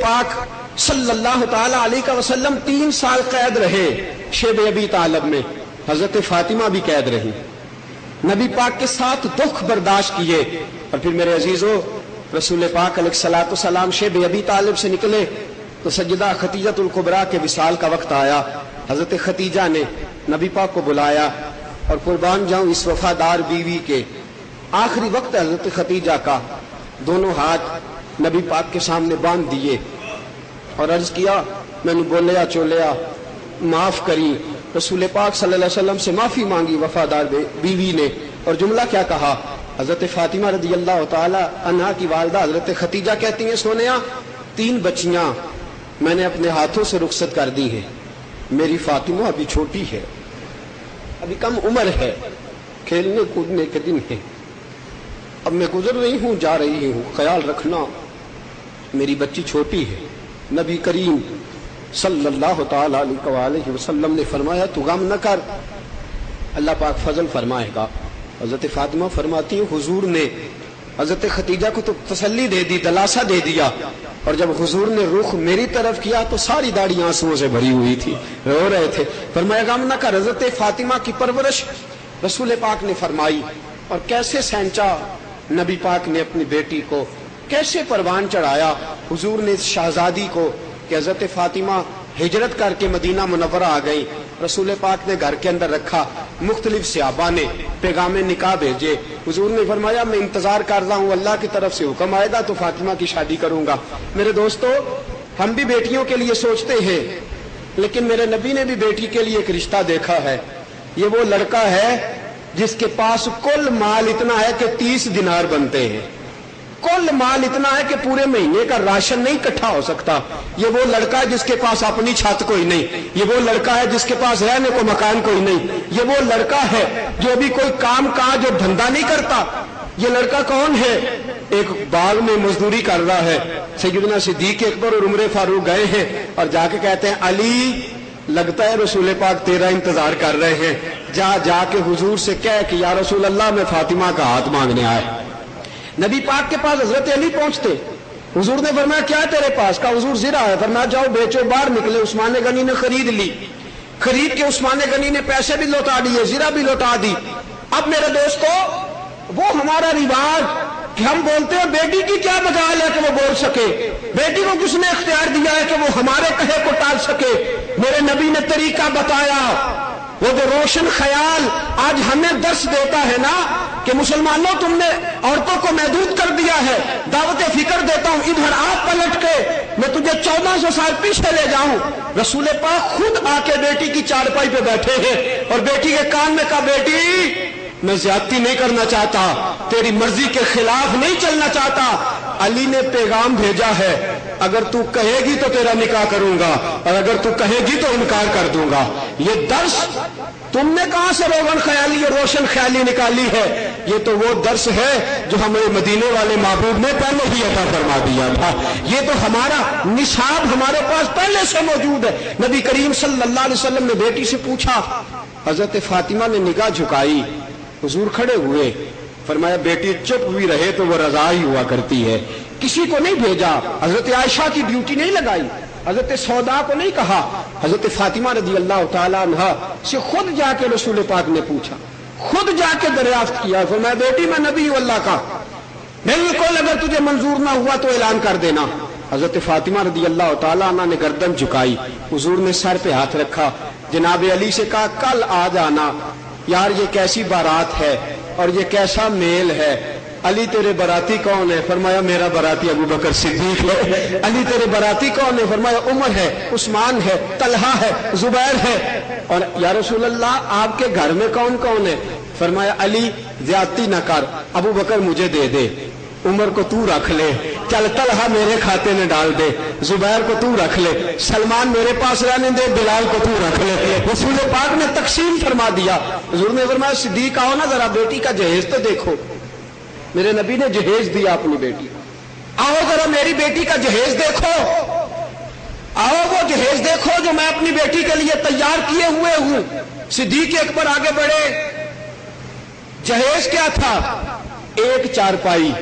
پاک صلی اللہ تعالی علیہ وسلم 3 سال قید رہے شیب ابی طالب میں، حضرت فاطمہ بھی قید رہی، نبی پاک کے ساتھ دکھ برداشت کیے، اور پھر میرے عزیزو رسول پاک علیہ الصلوۃ والسلام شیب ابی طالب سے نکلے تو سیدہ خدیجہ الکبریٰ کے وصال کا وقت آیا، حضرت خدیجہ نے نبی پاک کو بلایا، اور قربان جاؤں اس وفادار بیوی کے آخری وقت حضرت خدیجہ کا دونوں ہاتھ نبی پاک کے سامنے باندھ دیے اور عرض کیا میں نے بولیا چولیا معاف کری، رسول پاک صلی اللہ علیہ وسلم سے معافی مانگی وفادار بیوی نے، اور جملہ کیا کہا؟ حضرت فاطمہ رضی اللہ تعالی عنہا کی والدہ حضرت خدیجہ کہتی ہیں سونیا 3 بچیاں میں نے اپنے ہاتھوں سے رخصت کر دی ہیں، میری فاطمہ ابھی چھوٹی ہے، ابھی کم عمر ہے، کھیلنے کودنے کے دن ہیں، اب میں گزر رہی ہوں جا رہی ہوں، خیال رکھنا میری بچی چھوٹی ہے۔ نبی کریم صلی اللہ تعالی علیہ وسلم نے فرمایا تو غم نہ کر، اللہ پاک فضل فرمائے گا۔ حضرت فاطمہ فرماتی ہیں حضور نے حضرت خدیجہ کو تو تسلی دے دی، دلاسا دے دیا، اور جب حضور نے رخ میری طرف کیا تو ساری داڑھی آنسوؤں سے بھری ہوئی تھی، رو رہے تھے۔ فرمایا غم نہ کر، حضرت فاطمہ کی پرورش رسول پاک نے فرمائی، اور کیسے سینچا نبی پاک نے اپنی بیٹی کو، کیسے پروان چڑھایا حضور نے اس شہزادی کو کہ حضرت فاطمہ ہجرت کر کے مدینہ منورہ آ گئی، رسول پاک نے گھر کے اندر رکھا، مختلف صحابہ نے پیغام نکاح بھیجے، حضور نے فرمایا میں انتظار کر رہا ہوں، اللہ کی طرف سے حکم آئے گا تو فاطمہ کی شادی کروں گا۔ میرے دوستو ہم بھی بیٹیوں کے لیے سوچتے ہیں، لیکن میرے نبی نے بھی بیٹی کے لیے ایک رشتہ دیکھا ہے، یہ وہ لڑکا ہے جس کے پاس کل مال اتنا ہے کہ 30 دینار بنتے ہیں، کل مال اتنا ہے کہ پورے مہینے کا راشن نہیں اکٹھا ہو سکتا، یہ وہ لڑکا ہے جس کے پاس اپنی چھت کوئی نہیں، یہ وہ لڑکا ہے جس کے پاس رہنے کو مکان کوئی نہیں، یہ وہ لڑکا ہے جو ابھی کوئی کام کاج اور دھندا نہیں کرتا۔ یہ لڑکا کون ہے؟ ایک باغ میں مزدوری کر رہا ہے، سیدنا صدیق اکبر اور عمر فاروق گئے ہیں اور جا کے کہتے ہیں علی لگتا ہے رسول پاک تیرا انتظار کر رہے ہیں، جا کے حضور سے کہہ کہ یا رسول اللہ میں فاطمہ کا ہاتھ مانگنے آئے۔ نبی پاک کے پاس حضرت علی پہنچتے، حضور نے فرمایا کیا تیرے پاس؟ کا حضور زرہ ہے، فرمایا جاؤ بیچو، باہر نکلے، عثمان غنی نے خرید لی، خرید کے عثمان غنی نے پیسے بھی لوٹا دیے، زرہ بھی لوٹا دی۔ اب میرے دوستو وہ ہمارا رواج کہ ہم بولتے ہیں بیٹی کی کیا مجال ہے کہ وہ بول سکے، بیٹی کو کس نے اختیار دیا ہے کہ وہ ہمارے کہے کو ٹال سکے؟ میرے نبی نے طریقہ بتایا، وہ جو روشن خیال آج ہمیں درس دیتا ہے نا کہ مسلمانوں تم نے عورتوں کو محدود کر دیا ہے، دعوت فکر دیتا ہوں ادھر آپ پلٹ کے میں تجھے 1400 سال پیچھے لے جاؤں۔ رسول پاک خود آ کے بیٹی کی چارپائی پہ بیٹھے ہیں اور بیٹی کے کان میں کہا بیٹی میں زیادتی نہیں کرنا چاہتا، تیری مرضی کے خلاف نہیں چلنا چاہتا، علی نے پیغام بھیجا ہے، اگر تو کہے گی تو تیرا نکاح کروں گا اور اگر تو کہے گی تو انکار کر دوں گا۔ یہ درس تم نے کہاں سے روغن خیالی اور روشن خیالی نکالی ہے؟ یہ تو وہ درس ہے جو ہمیں مدینے والے محبوب نے پہلے ہی عطا فرما دیا تھا، یہ تو ہمارا نصاب ہمارے پاس پہلے سے موجود ہے۔ نبی کریم صلی اللہ علیہ وسلم نے بیٹی سے پوچھا، حضرت فاطمہ نے نگاہ جھکائی، حضور کھڑے ہوئے، فرمایا بیٹی چپ بھی رہے تو وہ رضا ہی ہوا کرتی ہے، کسی کو نہیں بھیجا، حضرت عائشہ کی ڈیوٹی نہیں لگائی، حضرت سودا کو نہیں کہا، حضرت فاطمہ رضی اللہ تعالی عنہا سے خود جا کے رسول پاک نے پوچھا، خود جا کے دریافت کیا، فرمایا بیٹی میں نبی ہوں اللہ کا، بالکل اگر تجھے منظور نہ ہوا تو اعلان کر دینا۔ حضرت فاطمہ رضی اللہ تعالی عنہ نے گردن جھکائی، حضور نے سر پہ ہاتھ رکھا، جناب علی سے کہا کل آ جانا، یار یہ کیسی بارات ہے اور یہ کیسا میل ہے، علی تیرے باراتی کون ہے؟ فرمایا میرا باراتی ابو بکر صدیق ہے۔ علی تیرے باراتی کون ہے؟ فرمایا عمر ہے، عثمان ہے، طلحہ ہے، زبیر ہے۔ اور یا رسول اللہ آپ کے گھر میں کون کون ہے؟ فرمایا علی زیادتی نہ کر، ابو بکر مجھے دے دے، عمر کو تو رکھ لے، چل طلحہ میرے کھاتے میں ڈال دے، زبیر کو تو رکھ لے، سلمان میرے پاس رہنے دے، بلال کو تو رکھ لے۔ رسول پاک نے تقسیم فرما دیا۔ حضور نے فرمایا صدیق آؤ نا ذرا بیٹی کا جہیز تو دیکھو۔ میرے نبی نے جہیز دیا اپنی بیٹی، آؤ ذرا میری بیٹی کا جہیز دیکھو، آؤ وہ جہیز دیکھو جو میں اپنی بیٹی کے لیے تیار کیے ہوئے ہوں۔ صدیق اکبر آگے بڑھے، جہیز کیا تھا؟ ایک چارپائی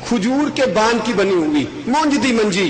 کھجور کے بان کی بنی ہوئی، مونج دی منجی،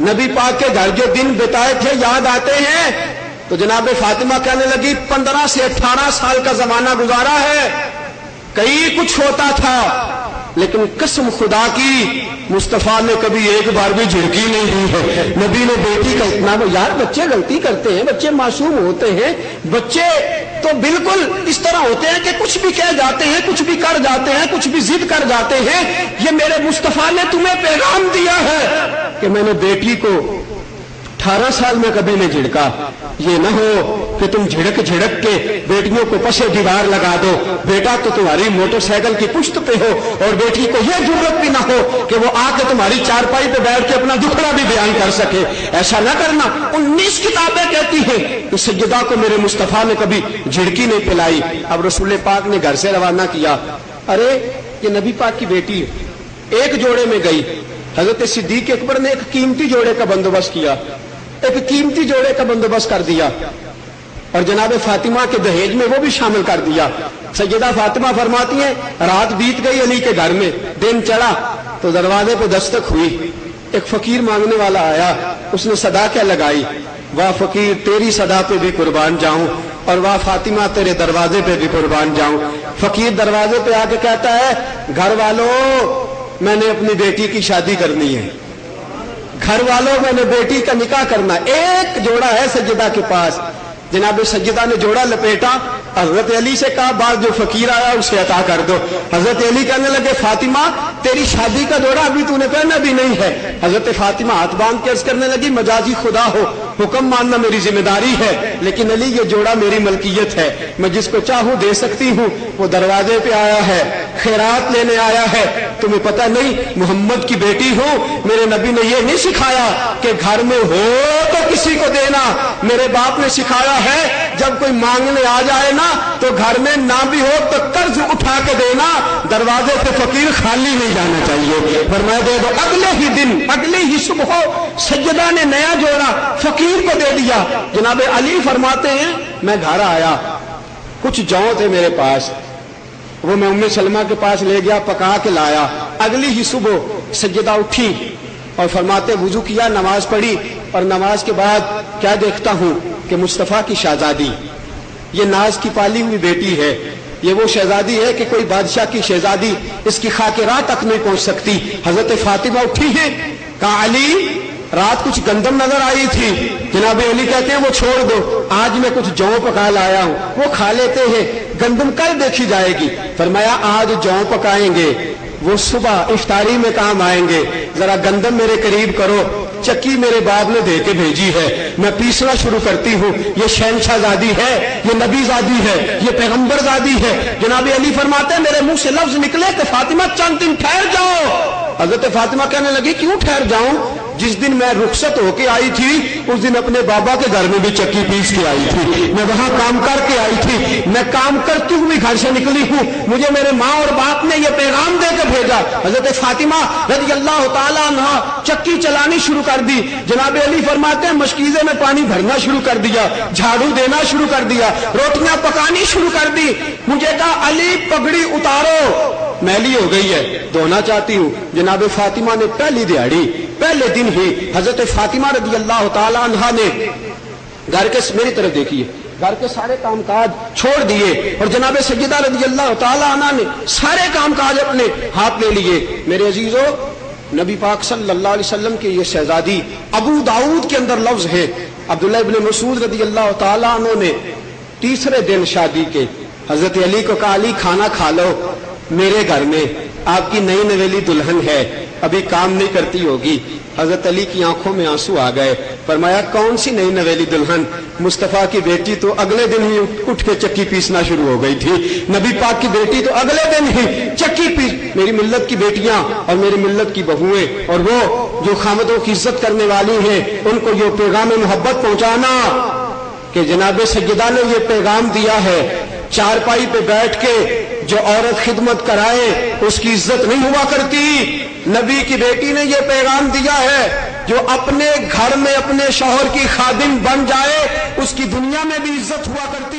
نبی پاک کے گھر جو دن بتائے تھے یاد آتے ہیں؟ تو جناب فاطمہ کہنے لگی 15 سے 18 سال کا زمانہ گزارا ہے، کئی کچھ ہوتا تھا، لیکن قسم خدا کی مصطفیٰ نے کبھی ایک بار بھی جھڑکی نہیں دی ہے۔ نبی نے بیٹی کا اتنا، یار بچے غلطی کرتے ہیں، بچے معصوم ہوتے ہیں، بچے تو بالکل اس طرح ہوتے ہیں کہ کچھ بھی کہہ جاتے ہیں، کچھ بھی کر جاتے ہیں، کچھ بھی ضد کر جاتے ہیں۔ یہ میرے مصطفیٰ نے تمہیں پیغام دیا ہے کہ میں نے بیٹی کو 18 سال میں کبھی نہیں جھڑکا۔ یہ نہ ہو کہ تم جھڑک کے بیٹیوں کو پسے دیوار لگا دو، بیٹا تو تمہاری موٹر سائیکل کی پشت پہ ہو اور بیٹی کو یہ ضرورت بھی نہ ہو کہ وہ آ کے تمہاری چارپائی پہ بیٹھ کے اپنا دکھڑا بھی بیان کر سکے۔ ایسا نہ کرنا۔ 19 کتابیں کہتی ہیں کہ سیدہ کو میرے مصطفیٰ نے کبھی جھڑکی نہیں پلائی۔ اب رسول پاک نے گھر سے روانہ کیا، ارے یہ نبی پاک کی بیٹی ہے، ایک جوڑے میں گئی۔ حضرت صدیق اکبر نے ایک قیمتی جوڑے کا بندوبست کیا، ایک قیمتی جوڑے کا بندوبست کر دیا اور جناب فاطمہ کے دہیج میں وہ بھی شامل کر دیا۔ سیدہ فاطمہ فرماتی ہیں رات بیت گئی علی کے گھر میں، دن چڑھا تو دروازے پہ دستک ہوئی، ایک فقیر مانگنے والا آیا، اس نے صدا کیا لگائی، واہ فقیر تیری صدا پہ بھی قربان جاؤں اور واہ فاطمہ تیرے دروازے پہ بھی قربان جاؤں۔ فقیر دروازے پہ آ کے کہتا ہے گھر والوں میں نے اپنی بیٹی کی شادی کرنی ہے، گھر والوں میں نے بیٹی کا نکاح کرنا۔ ایک جوڑا ہے سیدہ کے پاس، جناب سیدہ نے جوڑا لپیٹا، حضرت علی سے کہا بعد جو فقیر آیا اسے عطا کر دو۔ حضرت علی کہنے لگے فاطمہ تیری شادی کا جوڑا ابھی تو نے پہنا بھی نہیں ہے۔ حضرت فاطمہ ہاتھ باندھ کے عرض کرنے لگی مجازی خدا ہو، حکم ماننا میری ذمہ داری ہے، لیکن علی یہ جوڑا میری ملکیت ہے، میں جس کو چاہوں دے سکتی ہوں۔ وہ دروازے پہ آیا ہے، خیرات لینے آیا ہے، تمہیں پتہ نہیں محمد کی بیٹی ہوں، میرے نبی نے یہ نہیں سکھایا کہ گھر میں ہو تو کسی کو دینا، میرے باپ نے سکھایا ہے جب کوئی مانگنے آ جائے نا تو گھر میں نہ بھی ہو تو قرض اٹھا کے دینا، دروازے پہ فقیر خالی نہیں جانا چاہیے۔ فرمایا دے دو۔ اگلے ہی دن، اگلے ہی صبح سیدہ نے نیا جوڑا فقیر کو دے دیا۔ جناب علی فرماتے ہیں میں گھر آیا، کچھ جو تھے میرے پاس، وہ میں ام سلمہ کے پاس لے گیا، پکا کے لایا۔ اگلی ہی صبح سیدہ اٹھی اور فرماتے وضو کیا، نماز پڑھی، اور نماز کے بعد کیا دیکھتا ہوں کہ مصطفیٰ کی شہزادی، یہ ناز کی پالی ہوئی بیٹی ہے، یہ وہ شہزادی ہے کہ کوئی بادشاہ کی شہزادی اس کی خاک راہ تک نہیں پہنچ سکتی۔ حضرت فاطمہ اٹھی ہے، کہا علی رات کچھ گندم نظر آئی تھی۔ جناب علی کہتے ہیں وہ چھوڑ دو، آج میں کچھ جو پکا لایا ہوں، وہ کھا لیتے ہیں، گندم کل دیکھی جائے گی۔ فرمایا آج جو پکائیں گے وہ صبح افطاری میں کام آئیں گے، ذرا گندم میرے قریب کرو، چکی میرے باپ نے دے کے بھیجی ہے، میں پیسنا شروع کرتی ہوں، یہ شہنشاہ زادی ہے، یہ نبی زادی ہے، یہ پیغمبر زادی ہے۔ جناب علی فرماتے ہیں میرے منہ سے لفظ نکلے کہ فاطمہ چند دن ٹھہر جاؤ۔ حضرت فاطمہ کہنے لگی کیوں ٹھہر جاؤں؟ جس دن میں رخصت ہو کے آئی تھی اس دن اپنے بابا کے گھر میں بھی چکی پیس کے آئی تھی، میں وہاں کام کر کے آئی تھی، میں کام کرتی ہوئی گھر سے نکلی ہوں، مجھے میرے ماں اور باپ نے یہ پیغام دے کے بھیجا۔ حضرت فاطمہ رضی اللہ تعالیٰ عنہ چکی چلانی شروع کر دی۔ جناب علی فرماتے ہیں مشکیزے میں پانی بھرنا شروع کر دیا، جھاڑو دینا شروع کر دیا، روٹیاں پکانی شروع کر دی۔ مجھے کہا علی پگڑی اتارو، میلی ہو گئی ہے، دھونا چاہتی ہوں۔ جناب فاطمہ نے پہلی دیہڑی، پہلے دن ہی حضرت فاطمہ رضی اللہ تعالی عنہا نے گھر کے، میری طرف دیکھیے، گھر کے سارے کام کاج چھوڑ دیے اور جناب سیدہ رضی اللہ تعالی عنہا نے سارے کام کاج اپنے ہاتھ لے لیے۔ میرے عزیزو، نبی پاک صلی اللہ علیہ وسلم کی یہ شہزادی، ابو داؤد کے اندر لفظ ہے، عبداللہ ابن مسعود رضی اللہ تعالی عنہ نے تیسرے دن شادی کے حضرت علی کو کہا علی کھانا کھا لو، میرے گھر میں آپ کی نئی نویلی دلہن ہے، ابھی کام نہیں کرتی ہوگی۔ حضرت علی کی آنکھوں میں آنسو آ گئے، فرمایا کون سی نئی نویلی دلہن؟ مصطفیٰ کی بیٹی تو اگلے دن ہی اٹھ کے چکی پیسنا شروع ہو گئی تھی، نبی پاک کی بیٹی تو اگلے دن ہی چکی پیس۔ میری ملت کی بیٹیاں اور میری ملت کی بہویں اور وہ جو خامدوں کی عزت کرنے والی ہیں، ان کو یہ پیغام محبت پہنچانا کہ جناب سیدہ نے یہ پیغام دیا ہے، چارپائی پہ بیٹھ کے جو عورت خدمت کرائے اس کی عزت نہیں ہوا کرتی۔ نبی کی بیٹی نے یہ پیغام دیا ہے جو اپنے گھر میں اپنے شوہر کی خادم بن جائے اس کی دنیا میں بھی عزت ہوا کرتی۔